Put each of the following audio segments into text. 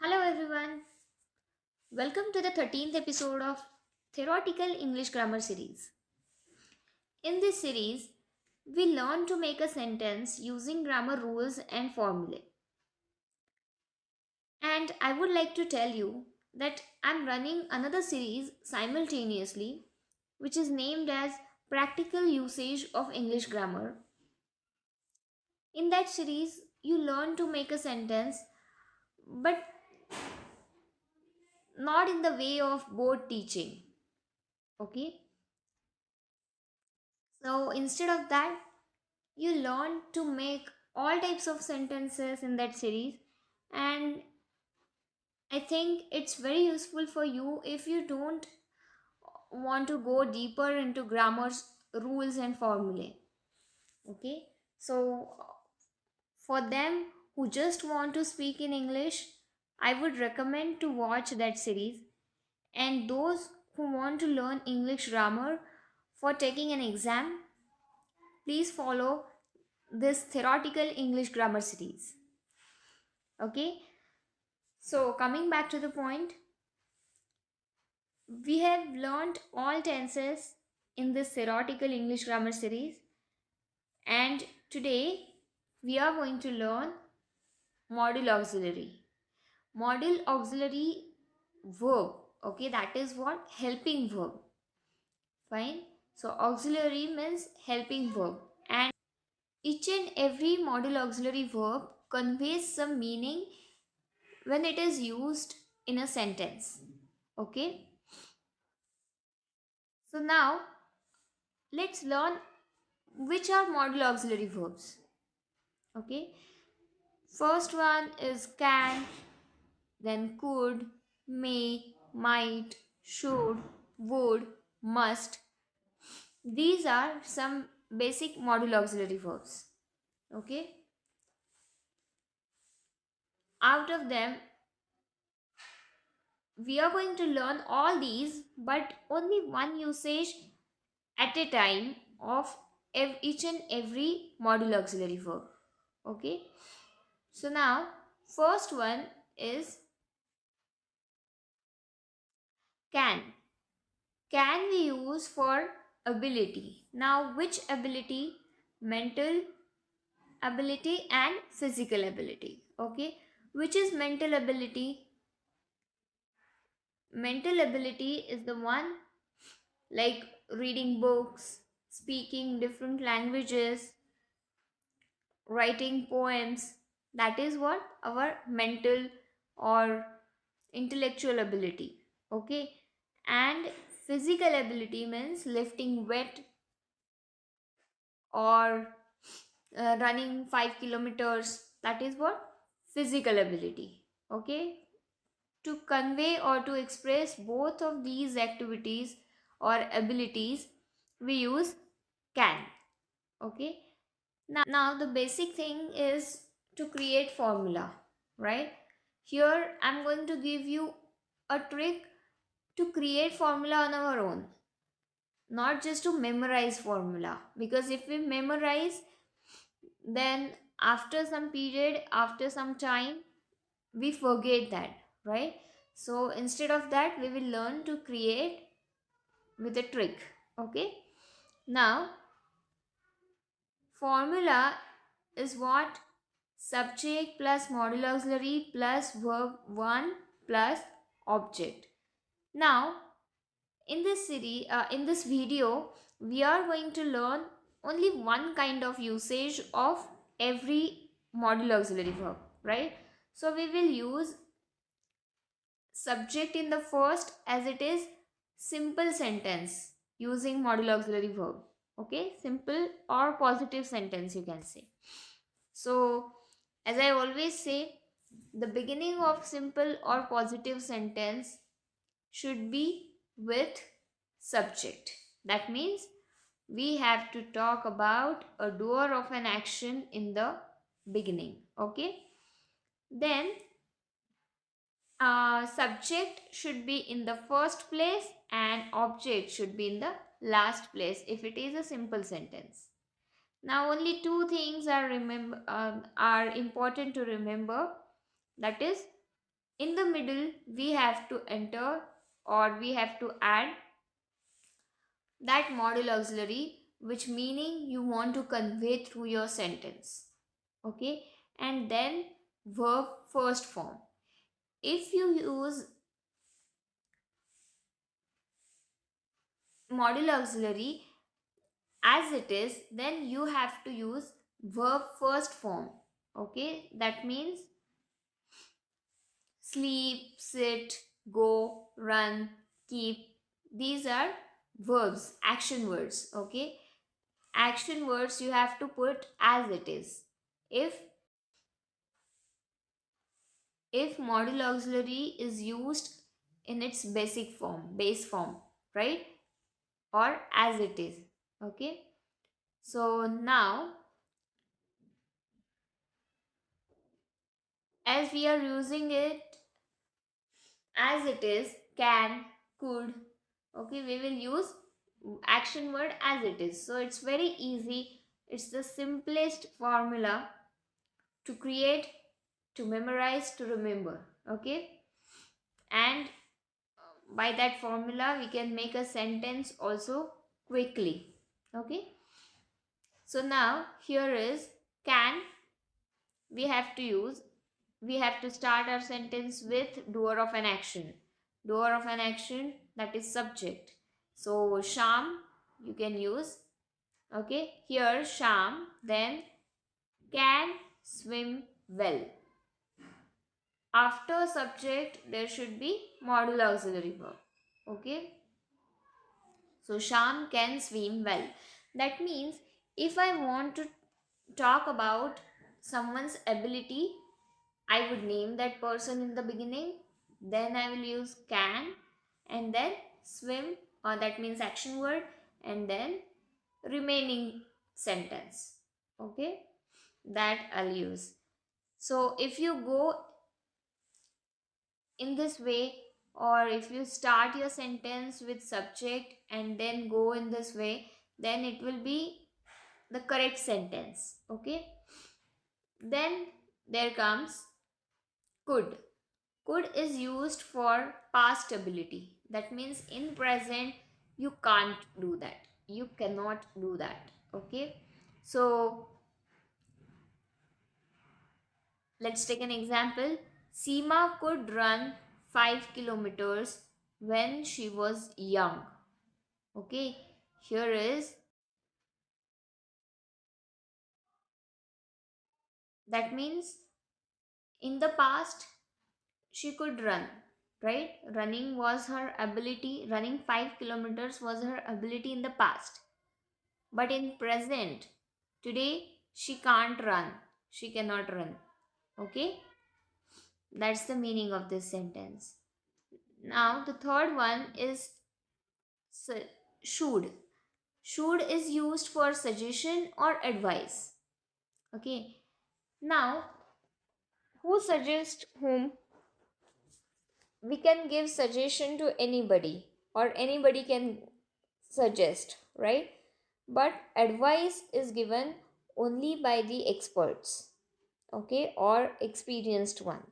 Hello everyone. Welcome to the 13th episode of Theoretical English Grammar series. In this series, we learn to make a sentence using grammar rules and formulae. And I would like to tell you that I'm running another series simultaneously, which is named as Practical Usage of English Grammar. In that series, you learn to make a sentence, but not in the way of board teaching. Okay? So instead of that, you learn to make all types of sentences in that series, and I think it's very useful for you if you don't want to go deeper into grammar's rules and formulae. Okay, so for them who just want to speak in English, I would recommend to watch that series, and those who want to learn English grammar for taking an exam, please follow this theoretical English grammar series. Okay, so coming back to the point, we have learned all tenses in this theoretical English grammar series, and today we are going to learn modal auxiliary. Modal auxiliary verb, okay, that is what? Helping verb. Fine. So auxiliary means helping verb, and each and every modal auxiliary verb conveys some meaning when it is used in a sentence. Okay, so now let's learn which are modal auxiliary verbs. Okay, first one is can, then could, may, might, should, would, must. These are some basic modal auxiliary verbs. Okay, out of them we are going to learn all these, but only one usage at a time of each and every modal auxiliary verb. Okay, so now first one is can. Can we use for ability? Now which ability? Mental ability and physical ability. Okay, which is mental ability? Mental ability is the one like reading books, speaking different languages, writing poems. That is what our mental or intellectual ability. Okay, and physical ability means lifting weight or running 5 kilometers. That is what? Physical ability. Okay, to convey or to express both of these activities or abilities, we use can. Okay, now the basic thing is to create formula, right? Here I'm going to give you a trick to create formula on our own, not just to memorize formula, because if we memorize, then after some period, after some time, we forget that, right? So instead of that, we will learn to create with a trick. Okay, now formula is what? Subject plus modal auxiliary plus verb 1 plus object. Now in this series, in this video, we are going to learn only one kind of usage of every modal auxiliary verb, right? So we will use subject in the first, as it is simple sentence using modal auxiliary verb. Okay, simple or positive sentence, you can say. So as I always say, the beginning of simple or positive sentence should be with subject. That means we have to talk about a doer of an action in the beginning. Okay, then subject should be in the first place and object should be in the last place if it is a simple sentence. Now only two things are important to remember, that is In the middle, we have to enter or we have to add that modal auxiliary which meaning you want to convey through your sentence. Okay, and then verb first form. If you use modal auxiliary as it is, then you have to use verb first form. Okay, that means sleep, sit, go, run, keep. These are verbs, action words. Okay, action words you have to put as it is. If if modal auxiliary is used in its basic form, base form, right, or as it is. Okay, so now as we are using it as it is, can, could, okay, we will use action word as it is. So it's very easy, it's the simplest formula to create, to memorize, to remember. Okay, and by that formula we can make a sentence also quickly. Okay, so now here is can. We have to use, we have to start our sentence with doer of an action. Doer of an action, that is subject. So Sham you can use. Okay, here Sham then can swim well. After subject there should be modal auxiliary verb. Okay, so Sham can swim well. That means if I want to talk about someone's ability, I would name that person in the beginning, then I will use can, and then swim, or that means action word, and then remaining sentence. Okay, that I'll use. So if you go in this way, or if you start your sentence with subject and then go in this way, then it will be the correct sentence. Okay, then there comes could. Could is used for past ability. That means in present you can't do that. You cannot do that. Okay. So let's take an example. Seema could run 5 kilometers when she was young. Okay. Here is, that means in the past she could run, right? Running was her ability. Running 5 kilometers was her ability in the past. But in present, today, she can't run. She cannot run. Okay? That's the meaning of this sentence. Now, the third one is should. Should is used for suggestion or advice. Okay? Now, who suggests whom? We can give suggestion to anybody, or anybody can suggest, right? But advice is given only by the experts, okay, or experienced ones.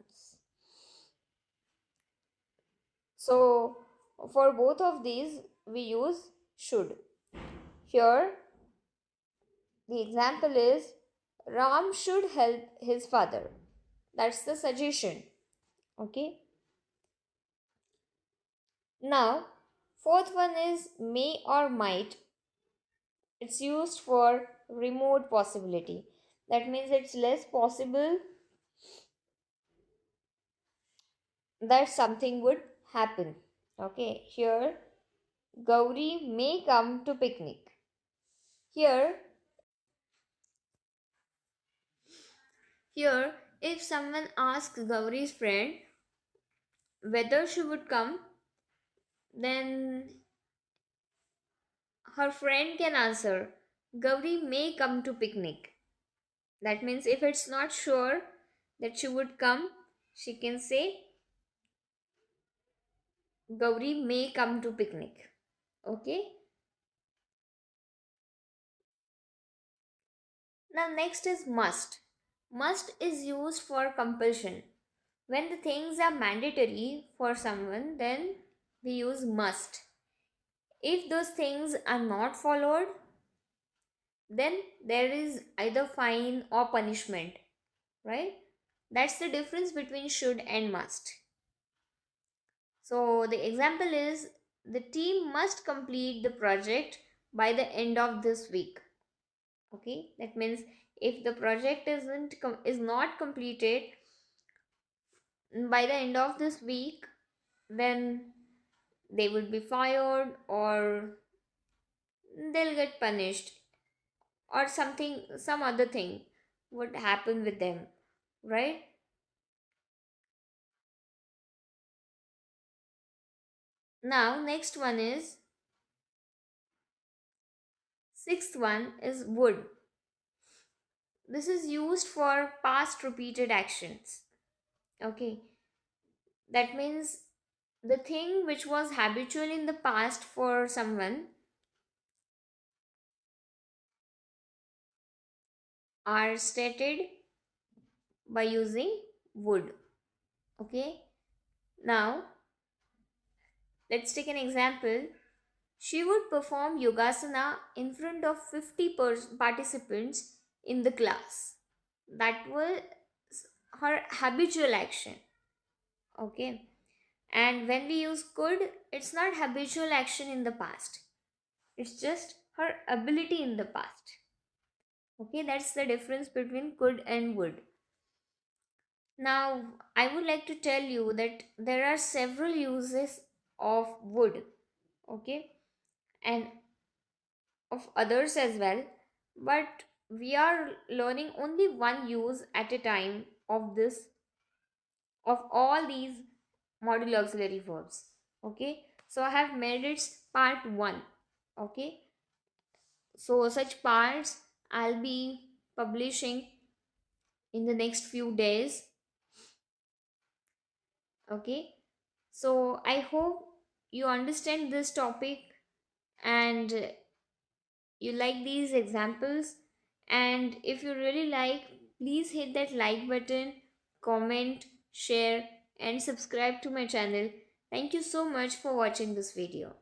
So for both of these we use should. Here the example is Ram should help his father. That's the suggestion. Okay, now fourth one is may or might. It's used for remote possibility. That means it's less possible that something would happen. Okay, here Gauri may come to picnic. Here, here, if someone asks Gauri's friend whether she would come, then her friend can answer, Gauri may come to picnic. That means if it's not sure that she would come, she can say, Gauri may come to picnic. Okay. Now next is must. Must is used for compulsion. When the things are mandatory for someone, then we use must. If those things are not followed, then there is either fine or punishment, right? That's the difference between should and must. So the example is the team must complete the project by the end of this week. Okay, that means if the project is not completed by the end of this week, then they would be fired or they'll get punished or something, some other thing would happen with them, right? Now next one is, sixth one is would. This is used for past repeated actions. Okay, that means the thing which was habitual in the past for someone are stated by using would. Okay, now let's take an example. She would perform yogasana in front of 50 participants in the class. That was her habitual action. Okay, and when we use could, it's not habitual action in the past, it's just her ability in the past. Okay, that's the difference between could and would. Now, I would like to tell you that there are several uses of would, okay, and of others as well, but we are learning only one use at a time of this, of all these modal auxiliary verbs. Okay, so I have made its part 1. Okay, so such parts I'll be publishing in the next few days. Okay, so I hope you understand this topic and you like these examples. And if you really like, please hit that like button, comment, share, and subscribe to my channel. Thank you so much for watching this video.